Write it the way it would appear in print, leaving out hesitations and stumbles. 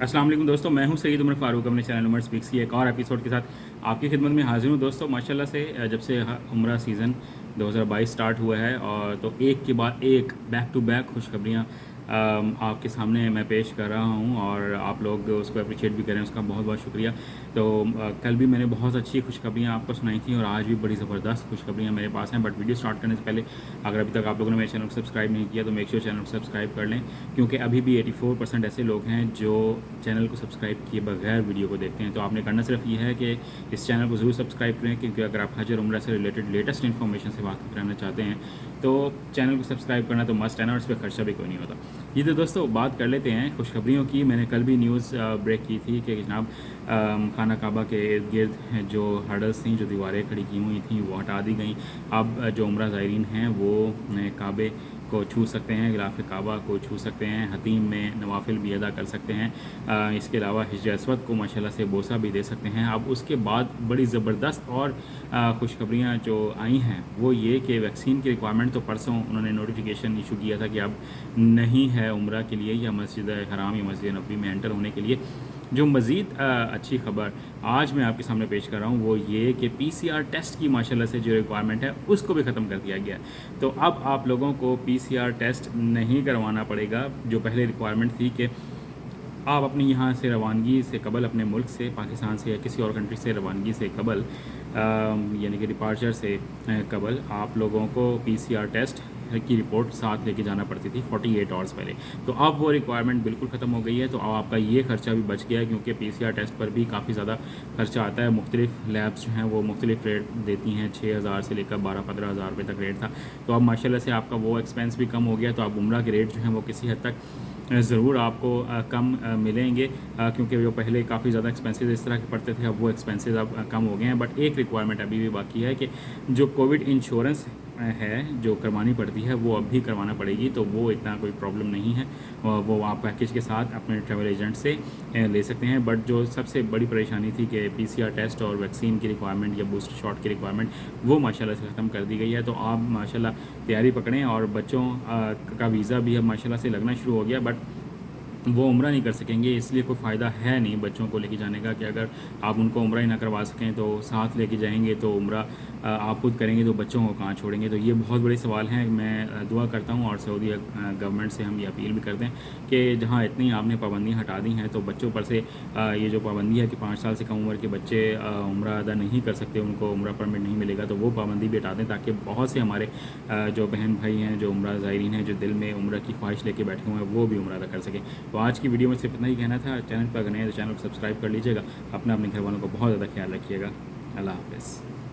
अस्सलाम वालेकुम दोस्तों, मैं हूं सईद उमर फ़ारूक। अपने चैनल उमर स्पीक्स की एक और एपिसोड के साथ आपकी खिदमत में हाजिर हूं। दोस्तों माशाल्लाह से जब से उम्रा सीज़न 2022 स्टार्ट हुआ है और तो एक के बाद एक बैक टू बैक खुशखबरियाँ आपके सामने मैं पेश कर रहा हूं और आप लोग उसको अप्रिशिएट भी करें, उसका बहुत बहुत शुक्रिया। तो कल भी मैंने बहुत अच्छी खुशखबरियाँ आपको सुनाई थी और आज भी बड़ी ज़बरदस्त खुशखबरियाँ मेरे पास हैं। बट वीडियो स्टार्ट करने से पहले अगर अभी तक आप लोगों ने मेरे चैनल को सब्सक्राइब नहीं किया तो मेक श्योर चैनल को सब्सक्राइब कर लें, क्योंकि अभी भी 84% ऐसे लोग हैं जो चैनल को सब्सक्राइब किए बगैर वीडियो को देखते हैं। तो आपने करना सिर्फ ये है कि इस चैनल को ज़रूर सब्सक्राइब करें, क्योंकि अगर आप हज और उम्रा से रिलेटेड लेटेस्ट इन्फॉर्मेशन से वाकिफ़ रहना चाहते हैं तो चैनल को सब्सक्राइब करना तो मस्ट है ना, और इस पर खर्चा भी कोई नहीं होता। ये तो दोस्तों बात कर लेते हैं खुशखबरियों की। मैंने कल भी न्यूज़ ब्रेक की थी कि जनाब खाना काबा के इर्द गिर्द जो हर्डल्स थी, जो दीवारें खड़ी की हुई थी, वो हटा दी गई। अब जो उम्रा ज़ायरीन हैं वो काबे को छू सकते हैं, गिलाफ काबा को छू सकते हैं, हतीम में नवाफिल भी अदा कर सकते हैं। इसके अलावा हिज्र अस्वद को माशाल्लाह से बोसा भी दे सकते हैं। अब उसके बाद बड़ी ज़बरदस्त और खुशखबरियाँ जो आई हैं वो ये कि वैक्सीन की रिक्वायरमेंट तो परसों उन्होंने नोटिफिकेशन इशू किया था कि अब नहीं है उम्रा के लिए या मस्जिद हराम या मस्जिद नबी में एंटर होने के लिए। जो मज़ीद अच्छी खबर आज मैं आपके सामने पेश कर रहा हूँ वो ये कि पीसीआर टेस्ट की माशाल्लाह से जो रिक्वायरमेंट है उसको भी ख़त्म कर दिया गया है। तो अब आप लोगों को पीसीआर टेस्ट नहीं करवाना पड़ेगा। जो पहले रिक्वायरमेंट थी कि आप अपनी यहाँ से रवानगी से कबल, अपने मुल्क से, पाकिस्तान से या किसी और कंट्री से रवानगी से कबल, यानी कि डिपार्चर से कबल आप लोगों को पीसीआर टेस्ट की रिपोर्ट साथ लेके जाना पड़ती थी 48 आवर्स पहले। तो अब वो रिक्वायरमेंट बिल्कुल ख़त्म हो गई है। तो अब आपका ये खर्चा भी बच गया है, क्योंकि पीसीआर टेस्ट पर भी काफ़ी ज़्यादा खर्चा आता है। मुख्तलिफ लैब्स जो हैं वो मुख्तलिफ रेट देती हैं, 6000 से लेकर 12-15 हज़ार रुपये तक रेट था। तो अब माशाल्लाह से आपका वो एक्सपेंस भी कम हो गया। तो अब उम्रा के रेट जो हैं वो किसी हद तक ज़रूर आपको कम मिलेंगे, क्योंकि जो पहले काफ़ी ज़्यादा एक्सपेंसेस इस तरह के पड़ते थे, अब वो एक्सपेंसेस अब कम हो गए हैं। बट एक रिक्वायरमेंट अभी भी बाकी है कि जो कोविड इंश्योरेंस है जो करवानी पड़ती है वो अब भी करवाना पड़ेगी। तो वो इतना कोई प्रॉब्लम नहीं है, वो आप पैकेज के साथ अपने ट्रैवल एजेंट से ले सकते हैं। बट जो सबसे बड़ी परेशानी थी कि पीसीआर टेस्ट और वैक्सीन की रिक्वायरमेंट या बूस्टर शॉट की रिक्वायरमेंट, वो माशाल्लाह से ख़त्म कर दी गई है। तो आप माशाल्लाह तैयारी पकड़ें। और बच्चों का वीज़ा भी अब माशाल्लाह से लगना शुरू हो गया, बट वो उम्रा नहीं कर सकेंगे, इसलिए कोई फ़ायदा है नहीं बच्चों को लेके जाने का कि अगर आप उनको उम्रा ही ना करवा सकें तो साथ लेके जाएंगे तो उम्रा आप खुद करेंगे तो बच्चों को कहाँ छोड़ेंगे। तो ये बहुत बड़े सवाल हैं। मैं दुआ करता हूँ और सऊदी गवर्नमेंट से हम ये अपील भी करते हैं कि जहाँ इतनी आपने पाबंदियाँ हटा दी हैं तो बच्चों पर से ये जो पाबंदी है कि 5 साल से कम उम्र के बच्चे उम्रा अदा नहीं कर सकते, उनको उम्रा परमिट नहीं मिलेगा, तो वो पाबंदी भी हटा दें, ताकि बहुत से हमारे जो बहन भाई हैं, जो उम्रा ज़ायरीन हैं, जो दिल में उम्रा की ख्वाहिश लेके बैठे हुए हैं, वो भी उम्रा अदा कर सकें। तो आज की वीडियो में सिर्फ इतना ही कहना था। चैनल पर अगर नए तो चैनल को सब्सक्राइब कर लीजिएगा। अपने घर वालों को बहुत ज़्यादा ख्याल रखिएगा। अल्लाह हाफ़िज़।